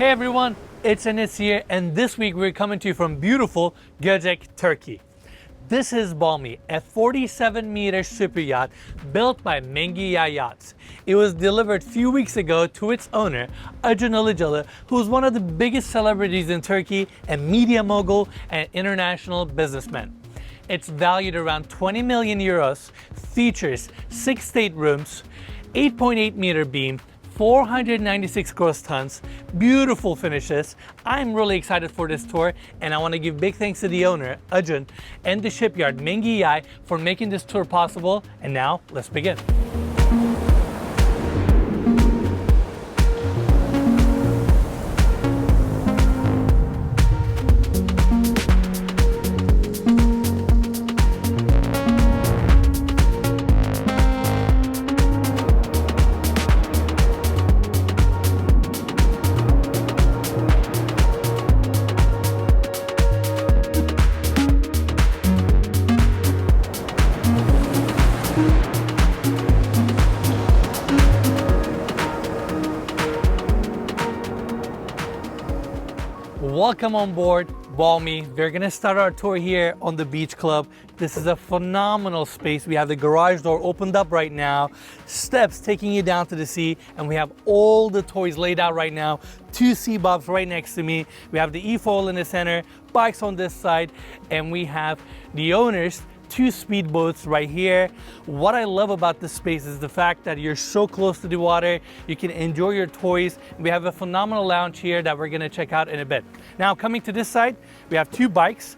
Hey everyone, it's Enes here, and this week we're coming to you from beautiful Göcek, Turkey. This is Balmy, a 47-meter super yacht built by Mengi-Yay Yachts. It was delivered a few weeks ago to its owner, Acun Ilicali, who is one of the biggest celebrities in Turkey, a media mogul and international businessman. It's valued around 20 million euros, features 6 staterooms, 8.8 meter beam, 496 gross tons, beautiful finishes. I'm really excited for this tour, and I want to give big thanks to the owner, Acun, and the shipyard, Mengi-Yay, for making this tour possible. And now, let's begin. Welcome on board Balmy. We're gonna start our tour here on the beach club. This is a phenomenal space. We have the garage door opened up right now, steps taking you down to the sea, and we have all the toys laid out right now. 2 sea bobs right next to me. We have the e-foil in the center, bikes on this side, and we have the owner's 2 speedboats right here. What I love about this space is the fact that you're so close to the water. You can enjoy your toys. We have a phenomenal lounge here that we're gonna check out in a bit. Now, coming to this side, we have 2 bikes,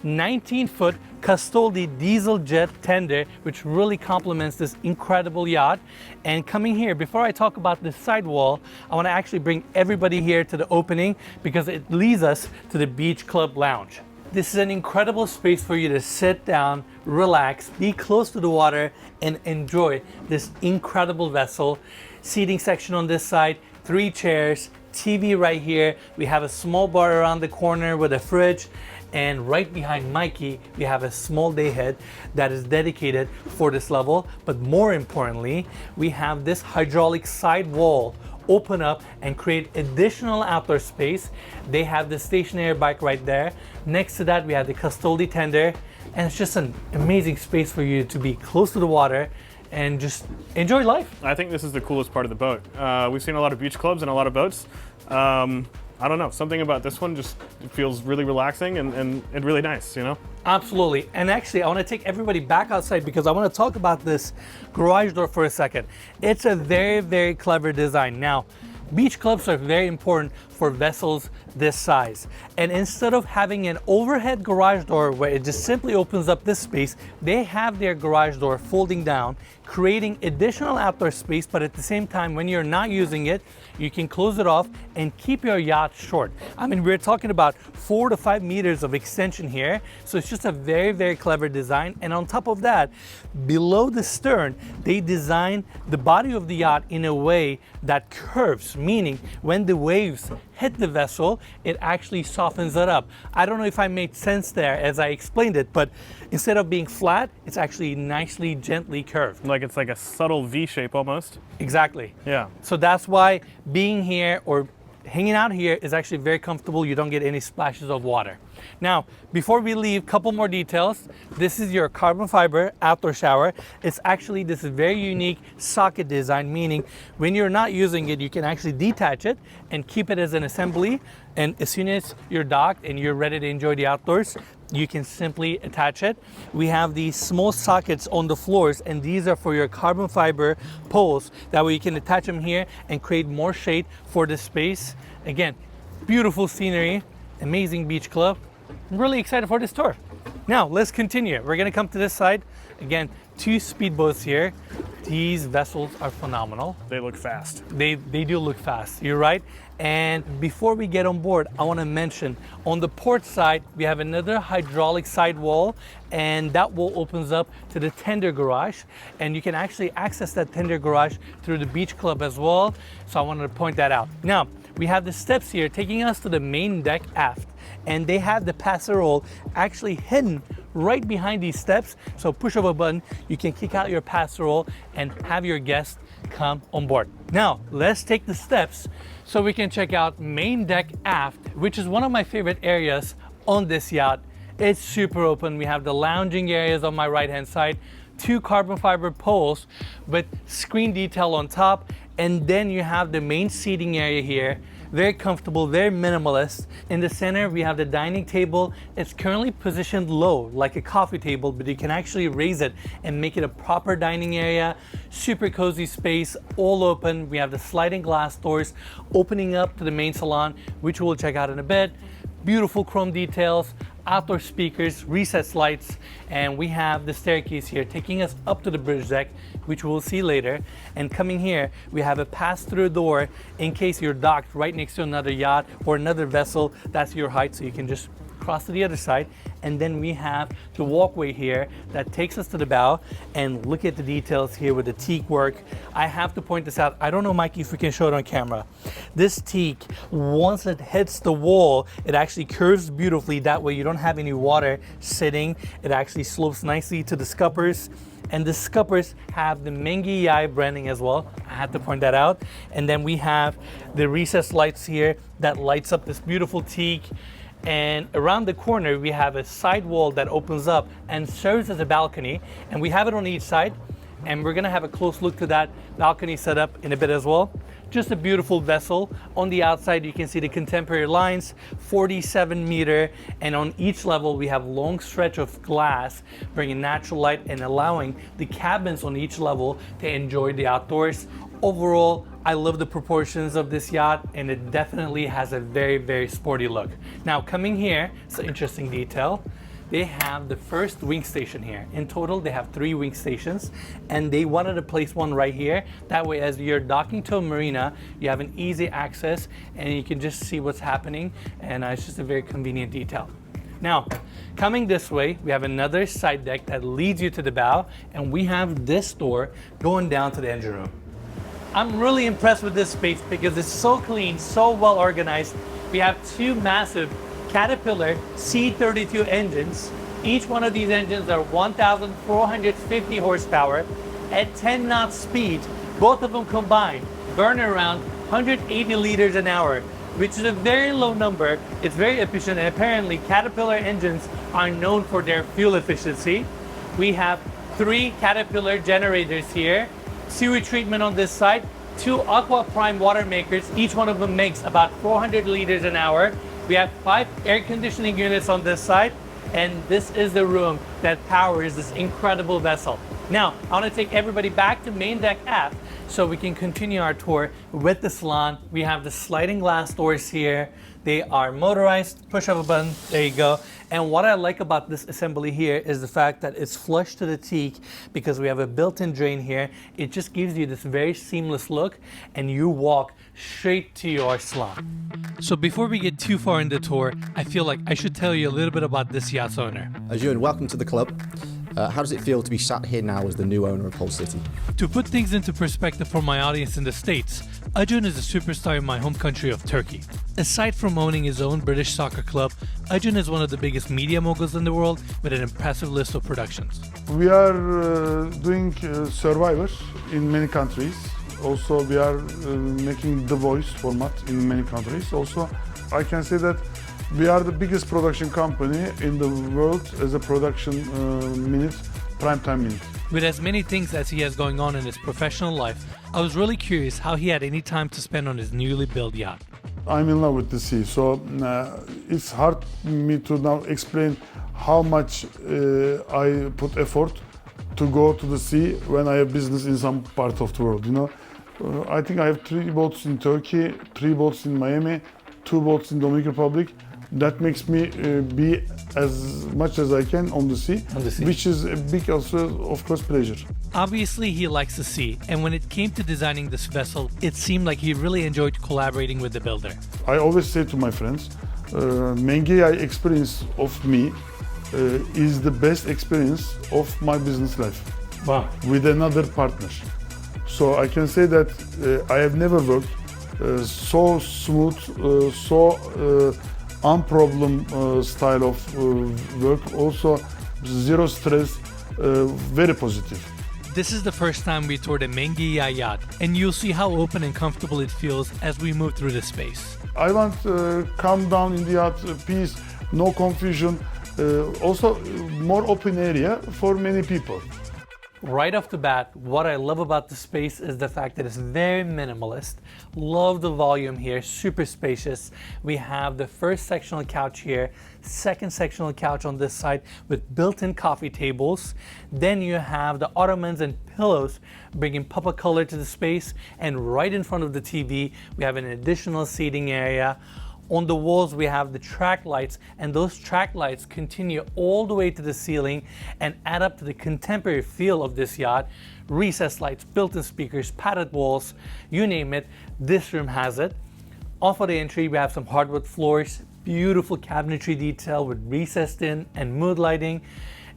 19-foot Custody diesel jet tender, which really complements this incredible yacht. And coming here, before I talk about this sidewall, I wanna actually bring everybody here to the opening because it leads us to the beach club lounge. This is an incredible space for you to sit down, relax, be close to the water, and enjoy this incredible vessel. Seating section on this side, 3 chairs, TV right here. We have a small bar around the corner with a fridge. And right behind Mikey, we have a small day head that is dedicated for this level. But more importantly, we have this hydraulic side wall open up and create additional outdoor space. They have the stationary bike right there. Next to that, we have the custody tender, and it's just an amazing space for you to be close to the water and just enjoy life. I think this is the coolest part of the boat. We've seen a lot of beach clubs and a lot of boats. I don't know, something about this one just feels really relaxing and really nice, you know? Absolutely. And actually, I want to take everybody back outside because I want to talk about this garage door for a second. It's a very, very clever design. Now, beach clubs are very important for vessels this size. And instead of having an overhead garage door where it just simply opens up this space, they have their garage door folding down, creating additional outdoor space, but at the same time, when you're not using it, you can close it off and keep your yacht short. I mean, we're talking about 4 to 5 meters of extension here. So it's just a very, very clever design. And on top of that, below the stern, they designed the body of the yacht in a way that curves, meaning when the waves hit the vessel, it actually softens it up. I don't know if I made sense there as I explained it, but instead of being flat, it's actually nicely, gently curved. Like it's like a subtle V shape almost. Exactly. Yeah. So that's why being here or hanging out here is actually very comfortable. You don't get any splashes of water. Now, before we leave, couple more details. This is your carbon fiber outdoor shower. It's actually this very unique socket design, meaning when you're not using it, you can actually detach it and keep it as an assembly. And as soon as you're docked and you're ready to enjoy the outdoors, you can simply attach it. We have these small sockets on the floors, and these are for your carbon fiber poles. That way you can attach them here and create more shade for the space. Again, beautiful scenery, amazing beach club. I'm really excited for this tour. Now, let's continue. We're gonna come to this side. Again, 2 speedboats here. These vessels are phenomenal. They look fast. They do look fast, you're right. And before we get on board, I want to mention on the port side, we have another hydraulic side wall, and that wall opens up to the tender garage. And you can actually access that tender garage through the beach club as well. So I wanted to point that out. Now, we have the steps here taking us to the main deck aft, and they have the passerole actually hidden right behind these steps. So push of a button, you can kick out your passerole and have your guests come on board. Now, let's take the steps so we can check out main deck aft, which is one of my favorite areas on this yacht. It's super open. We have the lounging areas on my right-hand side, 2 carbon fiber poles with screen detail on top, and then you have the main seating area here. Very comfortable, very minimalist. In the center, we have the dining table. It's currently positioned low, like a coffee table, but you can actually raise it and make it a proper dining area. Super cozy space, all open. We have the sliding glass doors opening up to the main salon, which we'll check out in a bit. Beautiful chrome details, outdoor speakers, recessed lights, and we have the staircase here taking us up to the bridge deck, which we'll see later. And coming here, we have a pass-through door in case you're docked right next to another yacht or another vessel that's your height, so you can just cross to the other side. And then we have the walkway here that takes us to the bow, and look at the details here with the teak work. I have to point this out. I don't know, Mikey, if we can show it on camera. This teak, once it hits the wall, it actually curves beautifully. That way you don't have any water sitting. It actually slopes nicely to the scuppers. And the scuppers have the Mengi-Yay branding as well. I had to point that out. And then we have the recessed lights here that lights up this beautiful teak. And around the corner, we have a side wall that opens up and serves as a balcony. And we have it on each side. And we're gonna have a close look to that balcony setup in a bit as well. Just a beautiful vessel. On the outside, you can see the contemporary lines, 47 meter. And on each level, we have long stretch of glass, bringing natural light and allowing the cabins on each level to enjoy the outdoors. Overall, I love the proportions of this yacht, and it definitely has a very, very sporty look. Now coming here, it's an interesting detail. They have the first wing station here. In total, they have 3 wing stations, and they wanted to place one right here. That way, as you're docking to a marina, you have an easy access and you can just see what's happening, and it's just a very convenient detail. Now, coming this way, we have another side deck that leads you to the bow, and we have this door going down to the engine room. I'm really impressed with this space because it's so clean, so well organized. We have 2 massive Caterpillar C32 engines. Each one of these engines are 1,450 horsepower at 10 knots speed. Both of them combined burn around 180 liters an hour, which is a very low number. It's very efficient, and apparently Caterpillar engines are known for their fuel efficiency. We have 3 Caterpillar generators here. Sewage treatment on this side, 2 Aqua Prime water makers. Each one of them makes about 400 liters an hour. We have 5 air conditioning units on this side, and this is the room that powers this incredible vessel. Now, I want to take everybody back to main deck aft so we can continue our tour with the salon. We have the sliding glass doors here. They are motorized, push of a button, there you go. And what I like about this assembly here is the fact that it's flush to the teak because we have a built-in drain here. It just gives you this very seamless look, and you walk straight to your salon. So before we get too far in the tour, I feel like I should tell you a little bit about this yacht's owner. Acun, welcome to the club. How does it feel to be sat here now as the new owner of Hull City? To put things into perspective for my audience in the States, Acun is a superstar in my home country of Turkey. Aside from owning his own British soccer club, Acun is one of the biggest media moguls in the world with an impressive list of productions. We are doing Survivor in many countries. Also, we are making The Voice format in many countries. Also, I can say that we are the biggest production company in the world as a production minute, primetime minute. With as many things as he has going on in his professional life, I was really curious how he had any time to spend on his newly built yacht. I'm in love with the sea, so it's hard me to now explain how much I put effort to go to the sea when I have business in some part of the world. You know, I think I have 3 boats in Turkey, 3 boats in Miami, 2 boats in Dominican Republic. That makes me be as much as I can on the sea, which is a big, also, of course, pleasure. Obviously, he likes the sea, and when it came to designing this vessel, it seemed like he really enjoyed collaborating with the builder. I always say to my friends, Mengi-Yay experience of me is the best experience of my business life. Wow. With another partner. So I can say that I have never worked so smooth, so unproblem style of work. Also, zero stress, very positive. This is the first time we toured a Mengi-Yay yacht, and you'll see how open and comfortable it feels as we move through the space. I want calm down in the yacht, peace, no confusion. Also, more open area for many people. Right off the bat, what I love about the space is the fact that it's very minimalist. Love the volume here, super spacious. We have the first sectional couch here, second sectional couch on this side with built-in coffee tables. Then you have the ottomans and pillows bringing pop color to the space. And right in front of the TV, we have an additional seating area. On the walls, we have the track lights, and those track lights continue all the way to the ceiling and add up to the contemporary feel of this yacht. Recessed lights, built-in speakers, padded walls, you name it, this room has it. Off of the entry, we have some hardwood floors, beautiful cabinetry detail with recessed in and mood lighting.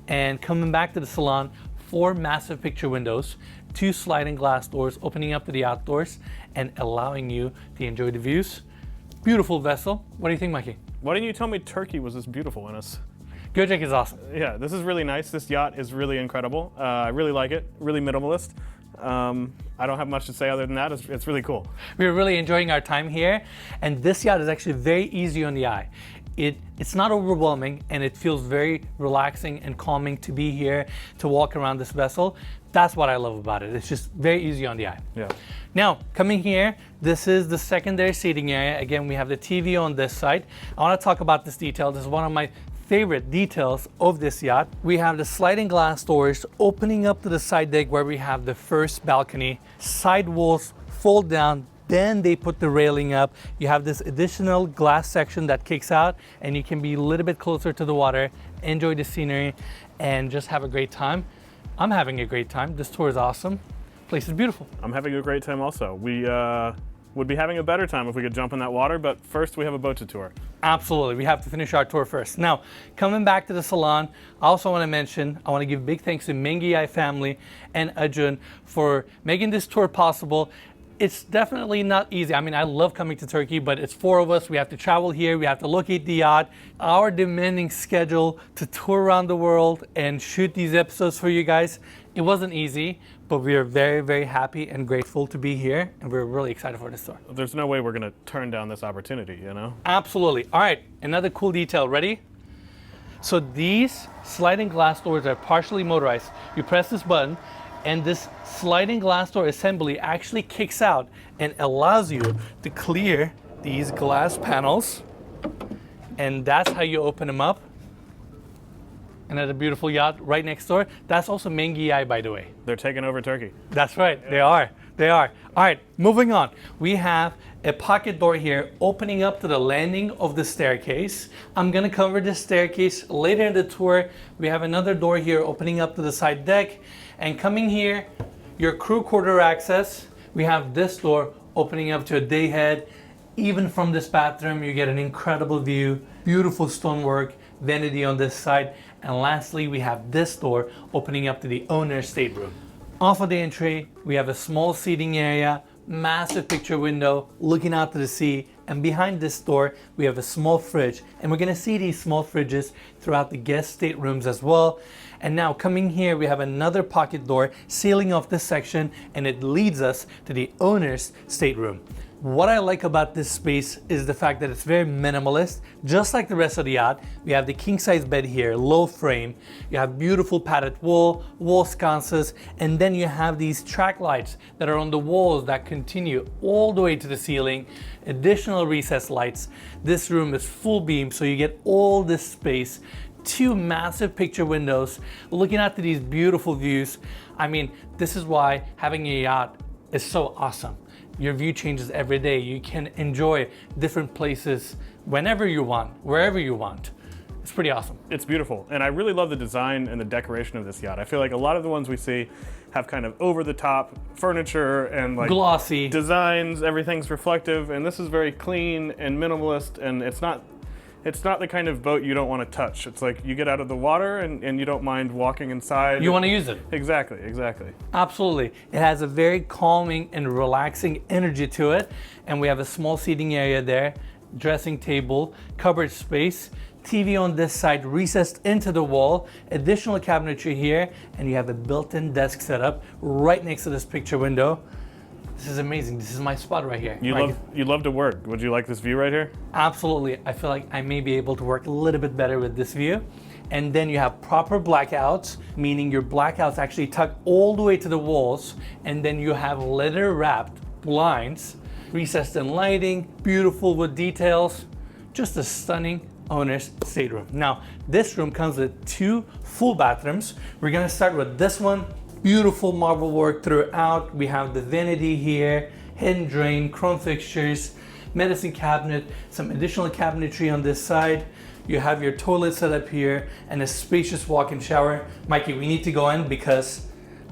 And coming back to the salon, 4 massive picture windows, 2 sliding glass doors opening up to the outdoors and allowing you to enjoy the views. Beautiful vessel. What do you think, Mikey? Why didn't you tell me Turkey was this beautiful in us? Gojek is awesome. Yeah, this is really nice. This yacht is really incredible. I really like it. Really minimalist. I don't have much to say other than that. It's really cool. We're really enjoying our time here, and this yacht is actually very easy on the eye. It's not overwhelming, and it feels very relaxing and calming to be here, to walk around this vessel. That's what I love about it. It's just very easy on the eye. Yeah. Now, coming here, this is the secondary seating area. Again, we have the TV on this side. I want to talk about this detail. This is one of my favorite details of this yacht. We have the sliding glass doors opening up to the side deck where we have the first balcony. Side walls fold down, then they put the railing up. You have this additional glass section that kicks out, and you can be a little bit closer to the water, enjoy the scenery, and just have a great time. I'm having a great time. This tour is awesome. Place is beautiful. I'm having a great time also. We would be having a better time if we could jump in that water, but first we have a boat to tour. Absolutely, we have to finish our tour first. Now, coming back to the salon, I also want to mention, I want to give big thanks to Mengi-Yay family and Acun for making this tour possible. It's definitely not easy. I mean, I love coming to Turkey, but it's 4 of us. We have to travel here. We have to locate the yacht. Our demanding schedule to tour around the world and shoot these episodes for you guys, it wasn't easy, but we are very, very happy and grateful to be here, and we're really excited for this tour. There's no way we're going to turn down this opportunity, you know? Absolutely. All right, another cool detail. Ready? So these sliding glass doors are partially motorized. You press this button, and this sliding glass door assembly actually kicks out and allows you to clear these glass panels. And that's how you open them up. Another beautiful yacht right next door. That's also Mengi-Yay, by the way. They're taking over Turkey. That's right, they are. They are. All right, moving on. We have a pocket door here opening up to the landing of the staircase. I'm gonna cover this staircase later in the tour. We have another door here opening up to the side deck. And coming here, your crew quarter access, we have this door opening up to a day head. Even from this bathroom, you get an incredible view, beautiful stonework, vanity on this side. And lastly, we have this door opening up to the owner's stateroom. Off of the entry, we have a small seating area, massive picture window looking out to the sea, and behind this door we have a small fridge, and we're going to see these small fridges throughout the guest staterooms as well. And now coming here, we have another pocket door sealing off this section, and it leads us to the owner's stateroom. What I like about this space is the fact that it's very minimalist. Just like the rest of the yacht, we have the king size bed here, low frame. You have beautiful padded wall sconces, and then you have these track lights that are on the walls that continue all the way to the ceiling. Additional recessed lights. This room is full beam, so you get all this space. 2 massive picture windows looking out to these beautiful views. I mean, this is why having a yacht is so awesome. Your view changes every day. You can enjoy different places whenever you want, wherever you want. It's pretty awesome. It's beautiful. And I really love the design and the decoration of this yacht. I feel like a lot of the ones we see have kind of over the top furniture and like glossy designs, everything's reflective, and this is very clean and minimalist, and it's not the kind of boat you don't want to touch. It's like you get out of the water and you don't mind walking inside. You want to use it. Exactly, exactly. Absolutely. It has a very calming and relaxing energy to it. And we have a small seating area there, dressing table, cupboard space, TV on this side recessed into the wall, additional cabinetry here, and you have a built-in desk setup right next to this picture window. This is amazing. This is my spot right here. You love to work. Would you like this view right here? Absolutely. I feel like I may be able to work a little bit better with this view. And then you have proper blackouts, meaning your blackouts actually tuck all the way to the walls, and then you have leather wrapped blinds, recessed in lighting, beautiful with details, just a stunning owner's stateroom. Now, this room comes with 2 full bathrooms. We're gonna start with this one. Beautiful marble work throughout. We have the vanity here, hidden drain, chrome fixtures, medicine cabinet, some additional cabinetry on this side. You have your toilet set up here and a spacious walk-in shower. Mikey, we need to go in because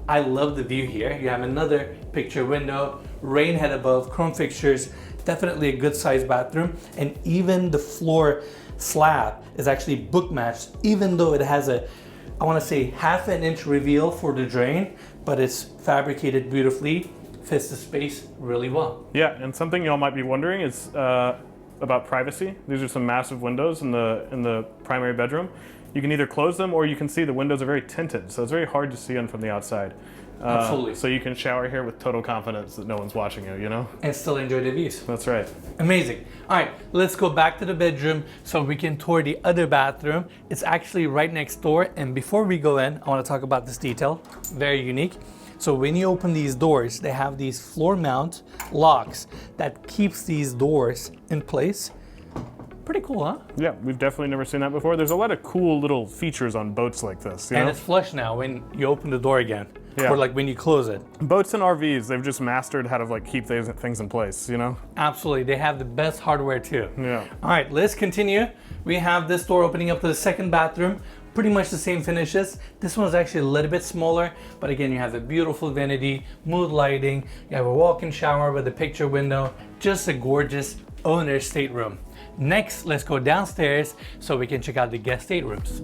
I love the view here. You have another picture window, rain head above, chrome fixtures, definitely a good sized bathroom. And even the floor slab is actually book matched, even though it has a, I want to say, ½ inch reveal for the drain, but it's fabricated beautifully, fits the space really well. Yeah, and something y'all might be wondering is about privacy. These are some massive windows in the primary bedroom. You can either close them or you can see the windows are very tinted, so it's very hard to see in from the outside. Absolutely. So you can shower here with total confidence that no one's watching you, you know? And still enjoy the views. That's right. Amazing. All right, let's go back to the bedroom so we can tour the other bathroom. It's actually right next door. And before we go in, I want to talk about this detail. Very unique. So when you open these doors, they have these floor mount locks that keeps these doors in place. Pretty cool, huh? Yeah, we've definitely never seen that before. There's a lot of cool little features on boats like this, you And know? it's flush now when you open the door again. Yeah. Or like when you close it. Boats and RVs, they've just mastered how to like keep these things in place, you know? Absolutely, they have the best hardware too. Yeah. All right, let's continue. We have this door opening up to the second bathroom. Pretty much the same finishes. This one's actually a little bit smaller, but again, you have the beautiful vanity, mood lighting, you have a walk-in shower with a picture window, just a gorgeous owner's stateroom. Next, let's go downstairs so we can check out the guest staterooms.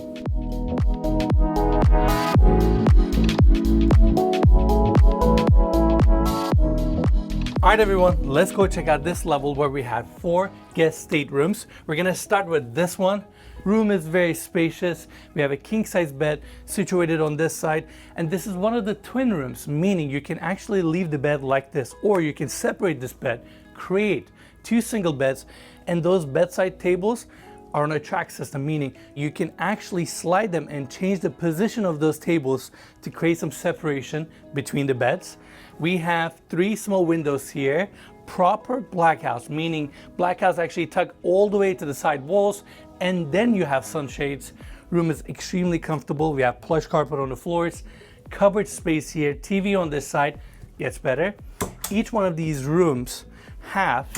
All right, everyone, let's go check out this level where we have 4 guest staterooms. We're gonna start with this one. Room is very spacious. We have a king-size bed situated on this side, and this is one of the twin rooms, meaning you can actually leave the bed like this, or you can separate this bed, create 2 single beds, and those bedside tables are on a track system, meaning you can actually slide them and change the position of those tables to create some separation between the beds. We have 3 small windows here, proper blackouts, meaning blackouts actually tuck all the way to the side walls, and then you have sunshades. Room is extremely comfortable. We have plush carpet on the floors, cupboard space here, TV on this side, gets better. Each one of these rooms have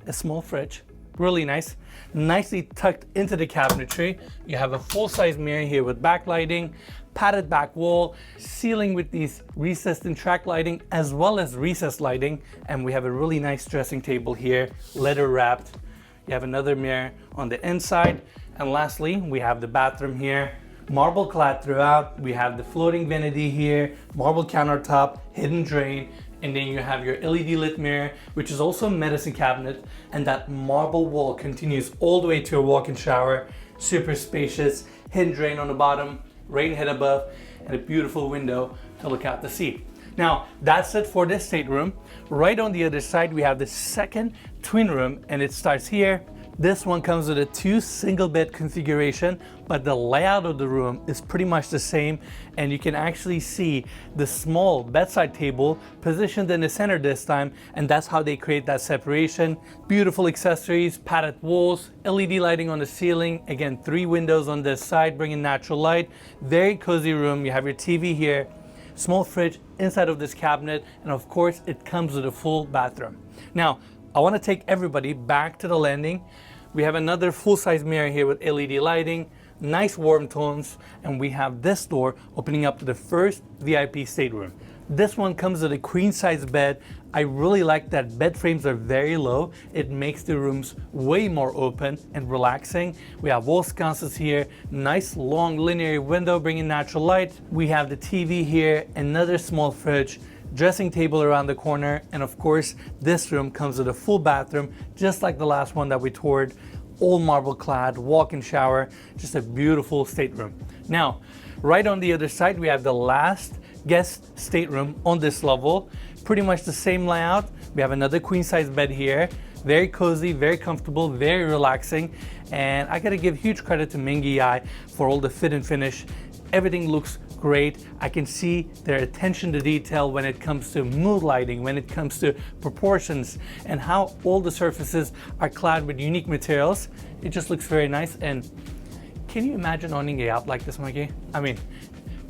a small fridge, really nice, nicely tucked into the cabinetry. You have a full-size mirror here with backlighting, padded back wall, ceiling with these recessed and track lighting as well as recessed lighting, and we have a really nice dressing table here, leather wrapped. You have another mirror on the inside, and lastly, we have the bathroom here, marble clad throughout. We have the floating vanity here, marble countertop, hidden drain, and then you have your LED lit mirror, which is also a medicine cabinet, and that marble wall continues all the way to a walk-in shower, super spacious, hidden drain on the bottom, rain head above, and a beautiful window to look out to sea. Now, that's it for this stateroom. Right on the other side, we have the second twin room, and it starts here. This one comes with a 2 single bed configuration, but the layout of the room is pretty much the same, and you can actually see the small bedside table positioned in the center this time, and that's how they create that separation. Beautiful accessories, padded walls, LED lighting on the ceiling, again 3 windows on this side bringing natural light. Very cozy room. You have your TV here, small fridge inside of this cabinet, and of course it comes with a full bathroom. Now, I want to take everybody back to the landing. We have another full-size mirror here with LED lighting, nice warm tones, and we have this door opening up to the first VIP stateroom. This one comes with a queen-size bed. I really like that bed frames are very low. It makes the rooms way more open and relaxing. We have wall sconces here, nice long linear window bringing natural light. We have the TV here, another small fridge, dressing table around the corner, and of course this room comes with a full bathroom just like the last one that we toured. all marble clad, walk-in shower, just a beautiful stateroom. Now, right on the other side, we have the last guest stateroom on this level. Pretty much the same layout. We have another queen size bed here. Very cozy, very comfortable, very relaxing. And I gotta give huge credit to Mengi-Yay for all the fit and finish. Everything looks great. I can see their attention to detail when it comes to mood lighting, when it comes to proportions, and how all the surfaces are clad with unique materials. It just looks very nice. And can you imagine owning a yacht like this, Mikey? I mean,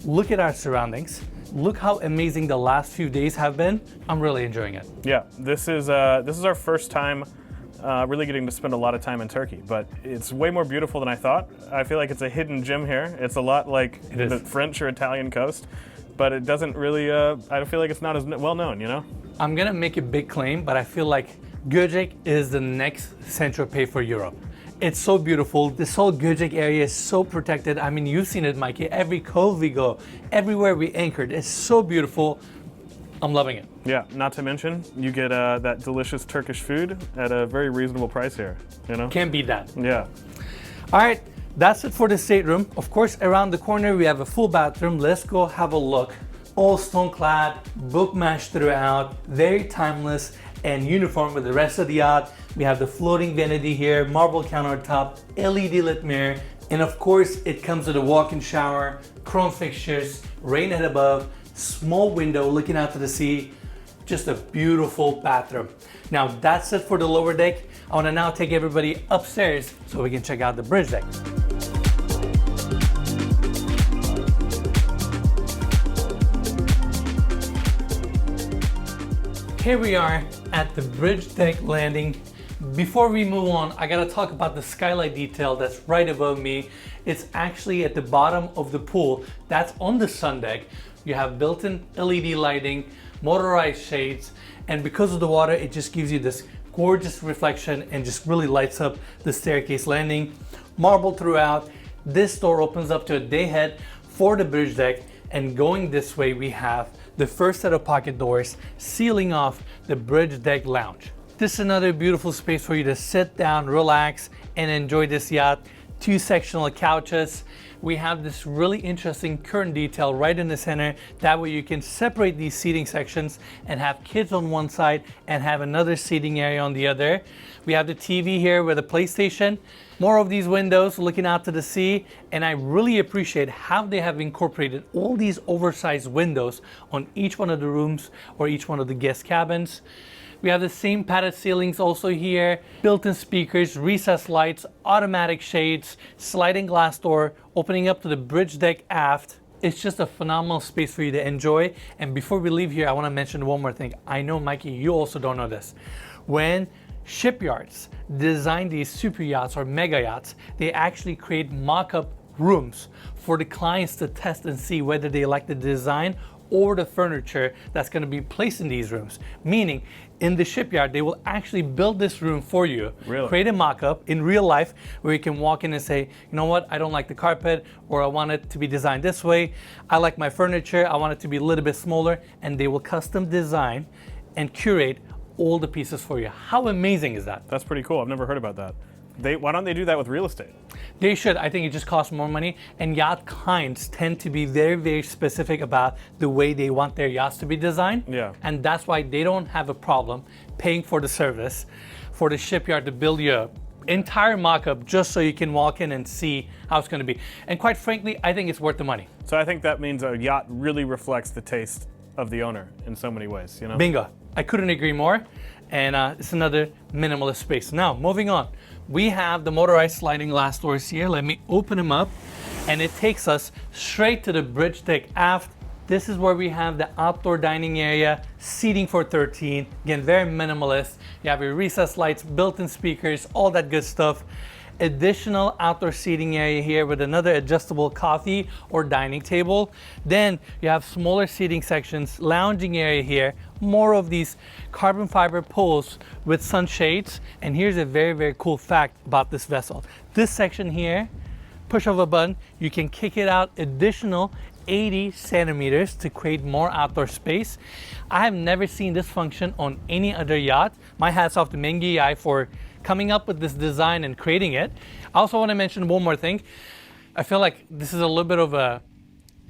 look at our surroundings. Look how amazing the last few days have been. I'm really enjoying it. Yeah, this is our first time really getting to spend a lot of time in Turkey, but it's way more beautiful than I thought. I feel like it's a hidden gem here. It's a lot like the French or Italian coast, but it doesn't really, I feel like it's not as well known, you know? I'm gonna make a big claim, but I feel like Göcek is the next Saint-Tropez for Europe. It's so beautiful. This whole Göcek area is so protected. I mean, you've seen it, Mikey. Every cove we go, everywhere we anchored, it's so beautiful. I'm loving it. Yeah, not to mention, you get that delicious Turkish food at a very reasonable price here, you know? Can't beat that. Yeah. All right, that's it for the stateroom. Of course, around the corner, we have a full bathroom. Let's go have a look. All stone clad, book mashed throughout, very timeless and uniform with the rest of the yacht. We have the floating vanity here, marble countertop, LED lit mirror, and of course it comes with a walk-in shower, chrome fixtures, rain head above, small window looking out to the sea, just a beautiful bathroom. Now that's it for the lower deck. I want to now take everybody upstairs so we can check out the bridge deck. Here we are at the bridge deck landing. Before we move on, I gotta talk about the skylight detail that's right above me. It's actually at the bottom of the pool. That's on the sun deck. You have built-in LED lighting, motorized shades, and because of the water, it just gives you this gorgeous reflection and just really lights up the staircase landing. Marble throughout. This door opens up to a day head for the bridge deck, and going this way, we have the first set of pocket doors sealing off the bridge deck lounge. This is another beautiful space for you to sit down, relax, and enjoy this yacht. Two sectional couches. We have this really interesting curtain detail right in the center. That way you can separate these seating sections and have kids on one side and have another seating area on the other. We have the TV here with a PlayStation. More of these windows looking out to the sea, and I really appreciate how they have incorporated all these oversized windows on each one of the rooms or each one of the guest cabins. We have the same padded ceilings also here, built-in speakers, recessed lights, automatic shades, sliding glass door, opening up to the bridge deck aft. It's just a phenomenal space for you to enjoy. And before we leave here, I want to mention one more thing. I know, Mikey, you also don't know this. When shipyards design these super yachts or mega yachts, they actually create mock-up rooms for the clients to test and see whether they like the design or the furniture that's going to be placed in these rooms. Meaning, in the shipyard, they will actually build this room for you, create a mock-up in real life where you can walk in and say, you know what, I don't like the carpet, or I want it to be designed this way. I like my furniture, I want it to be a little bit smaller, and they will custom design and curate all the pieces for you. How amazing is that? That's pretty cool. I've never heard about that. Why don't they do that with real estate? They should. I think it just costs more money, and yacht clients tend to be very, very specific about the way they want their yachts to be designed. Yeah. And that's why they don't have a problem paying for the service for the shipyard to build you an entire mock-up just so you can walk in and see how it's going to be. And quite frankly, I think it's worth the money. So I think that means a yacht really reflects the taste of the owner in so many ways, you know? Bingo. I couldn't agree more. And it's another minimalist space. Now, moving on. We have the motorized sliding glass doors here. Let me open them up. And it takes us straight to the bridge deck aft. This is where we have the outdoor dining area, seating for 13. Again, very minimalist. You have your recessed lights, built-in speakers, all that good stuff. Additional outdoor seating area here with another adjustable coffee or dining table. Then you have smaller seating sections, lounging area here, more of these carbon fiber poles with sunshades. And here's a very, very cool fact about this vessel. This section here, push of a button, you can kick it out additional 80 centimeters to create more outdoor space. I have never seen this function on any other yacht. My hat's off to Mengi-Yay for coming up with this design and creating it. I also want to mention one more thing. I feel like this is a little bit of a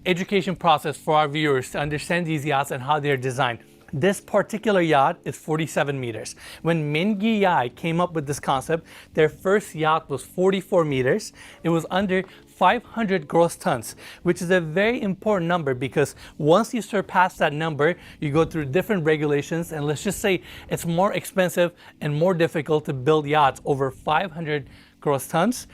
education process for our viewers to understand these yachts and how they're designed. This particular yacht is 47 meters. When Mengi-Yay came up with this concept, their first yacht was 44 meters. It was under 500 gross tons, which is a very important number because once you surpass that number, you go through different regulations, and let's just say it's more expensive and more difficult to build yachts over 500 gross tons.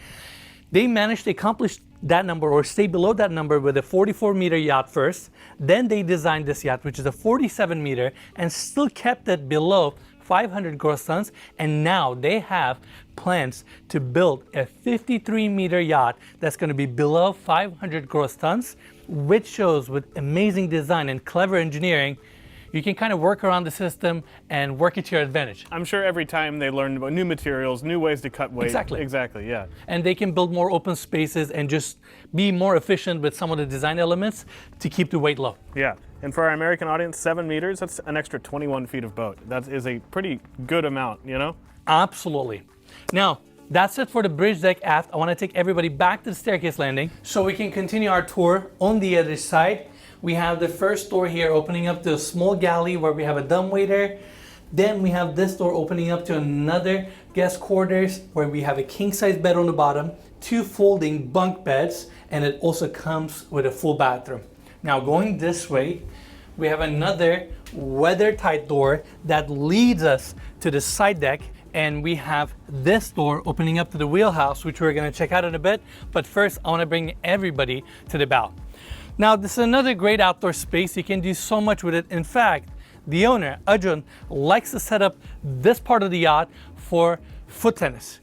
They managed to accomplish that number or stay below that number with a 44 meter yacht first. Then they designed this yacht, which is a 47 meter, and still kept it below 500 gross tons. And now they have plans to build a 53 meter yacht that's going to be below 500 gross tons, which shows with amazing design and clever engineering, you can kind of work around the system and work it to your advantage. I'm sure every time they learned about new materials, new ways to cut weight. Exactly, yeah. And they can build more open spaces and just be more efficient with some of the design elements to keep the weight low. Yeah, and for our American audience, 7 meters, that's an extra 21 feet of boat. That is a pretty good amount, you know? Absolutely. Now, that's it for the bridge deck aft. I want to take everybody back to the staircase landing so we can continue our tour on the other side. We have the first door here opening up to a small galley where we have a dumbwaiter. Then we have this door opening up to another guest quarters where we have a king size bed on the bottom, 2 folding bunk beds, and it also comes with a full bathroom. Now going this way, we have another weather tight door that leads us to the side deck, and we have this door opening up to the wheelhouse, which we're going to check out in a bit. But first, I want to bring everybody to the bow. Now, this is another great outdoor space. You can do so much with it. In fact, the owner, Acun, likes to set up this part of the yacht for foot tennis.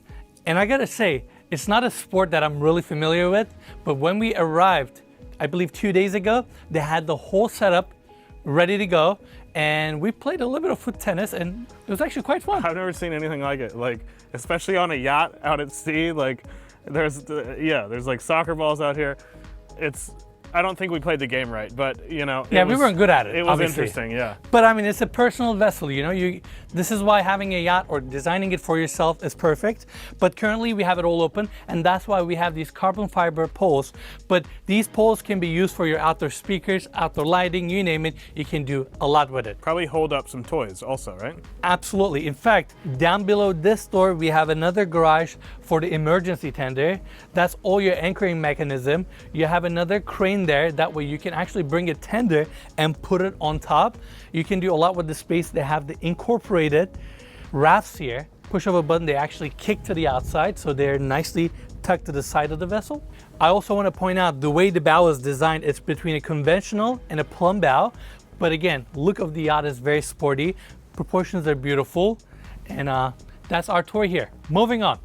And I gotta say, it's not a sport that I'm really familiar with, but when we arrived, I believe 2 days ago, they had the whole setup ready to go, and we played a little bit of foot tennis, and it was actually quite fun. I've never seen anything like it, like, especially on a yacht out at sea, like, there's like soccer balls out here. I don't think we played the game right, but you know. Yeah, we weren't good at it. It was obviously interesting, yeah. But I mean, it's a personal vessel, you know. This is why having a yacht or designing it for yourself is perfect. But currently we have it all open, and that's why we have these carbon fiber poles. But these poles can be used for your outdoor speakers, outdoor lighting, you name it. You can do a lot with it. Probably hold up some toys also, right? Absolutely. In fact, down below this door, we have another garage for the emergency tender. That's all your anchoring mechanism. You have another crane there. That way you can actually bring a tender and put it on top. You can do a lot with the space. They have the incorporated rafts here. Push of a button, they actually kick to the outside, so they're nicely tucked to the side of the vessel. I also want to point out the way the bow is designed, it's between a conventional and a plumb bow. But again, look of the yacht is very sporty. Proportions are beautiful. And that's our tour here. Moving on.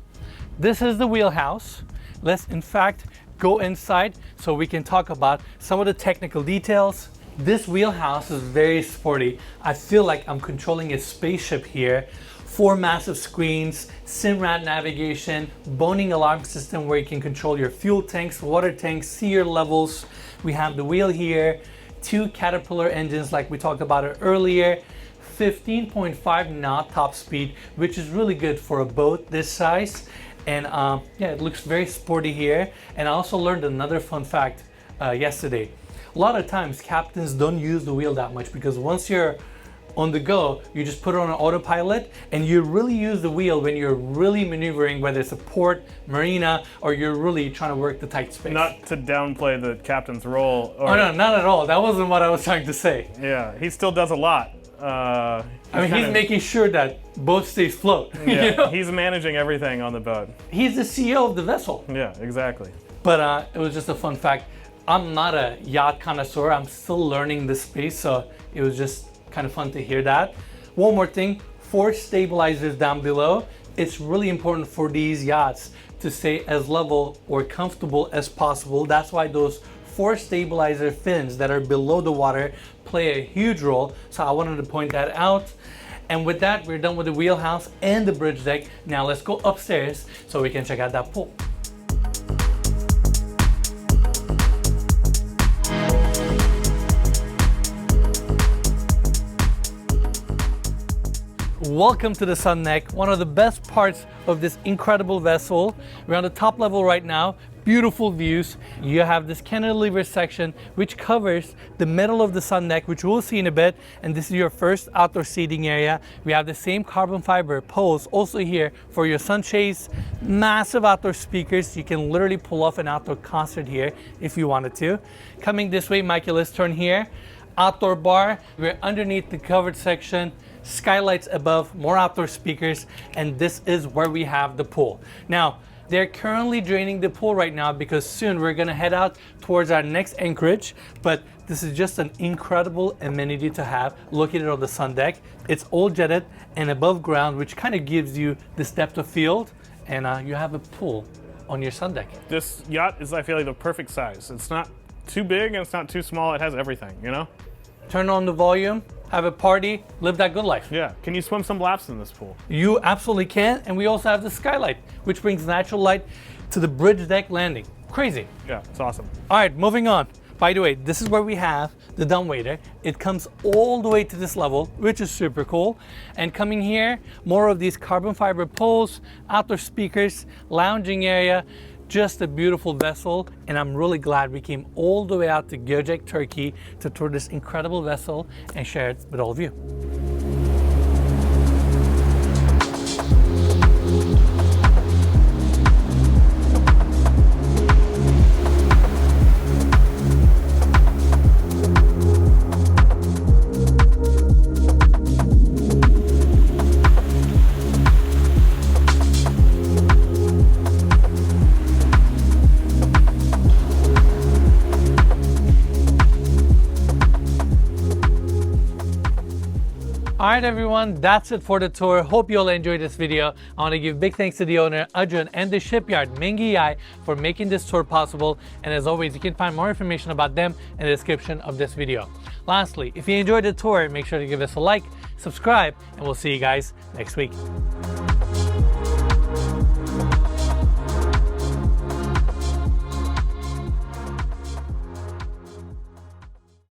This is the wheelhouse. Let's in fact go inside so we can talk about some of the technical details. This wheelhouse is very sporty. I feel like I'm controlling a spaceship here. 4 massive screens, SIMRAD navigation, boning alarm system where you can control your fuel tanks, water tanks, see your levels. We have the wheel here, 2 Caterpillar engines like we talked about it earlier, 15.5 knot top speed, which is really good for a boat this size. And yeah, it looks very sporty here. And I also learned another fun fact yesterday. A lot of times captains don't use the wheel that much because once you're on the go, you just put it on an autopilot, and you really use the wheel when you're really maneuvering, whether it's a port, marina, or you're really trying to work the tight space. Not to downplay the captain's role. Oh no, not at all. That wasn't what I was trying to say. Yeah, he still does a lot. I mean, he's making sure that boat stays afloat. Yeah, you know? He's managing everything on the boat. He's the CEO of the vessel. Yeah, exactly. But it was just a fun fact. I'm not a yacht connoisseur. I'm still learning this space, so it was just kind of fun to hear that. One more thing, 4 stabilizers down below. It's really important for these yachts to stay as level or comfortable as possible. That's why those 4 stabilizer fins that are below the water play a huge role. So I wanted to point that out. And with that, we're done with the wheelhouse and the bridge deck. Now let's go upstairs so we can check out that pool. Welcome to the sun deck, one of the best parts of this incredible vessel. We're on the top level right now. Beautiful views. You have this cantilever section which covers the middle of the sun deck, which we'll see in a bit, and this is your first outdoor seating area. We have the same carbon fiber poles also here for your sunshades. Massive outdoor speakers. You can literally pull off an outdoor concert here if you wanted to. Coming this way, Mikey, let's turn here. Outdoor bar. We're underneath the covered section. Skylights above, more outdoor speakers, and this is where we have the pool. Now, they're currently draining the pool right now because soon we're gonna head out towards our next anchorage, but this is just an incredible amenity to have located on the sun deck. It's all jetted and above ground, which kind of gives you this depth of field, and you have a pool on your sun deck. This yacht is, I feel like, the perfect size. It's not too big and it's not too small. It has everything, you know? Turn on the volume, have a party, live that good life. Yeah. Can you swim some laps in this pool? You absolutely can, and we also have the skylight, which brings natural light to the bridge deck landing. Crazy. Yeah, it's awesome. All right, moving on. By the way, this is where we have the dumbwaiter. It comes all the way to this level, which is super cool. And coming here, more of these carbon fiber poles, outdoor speakers, lounging area. Just a beautiful vessel, and I'm really glad we came all the way out to Göcek, Turkey to tour this incredible vessel and share it with all of you. All right, everyone, that's it for the tour. Hope you all enjoyed this video. I want to give big thanks to the owner, Acun, and the shipyard, Mengi-Yay, for making this tour possible. And as always, you can find more information about them in the description of this video. Lastly, if you enjoyed the tour, make sure to give us a like, subscribe, and we'll see you guys next week.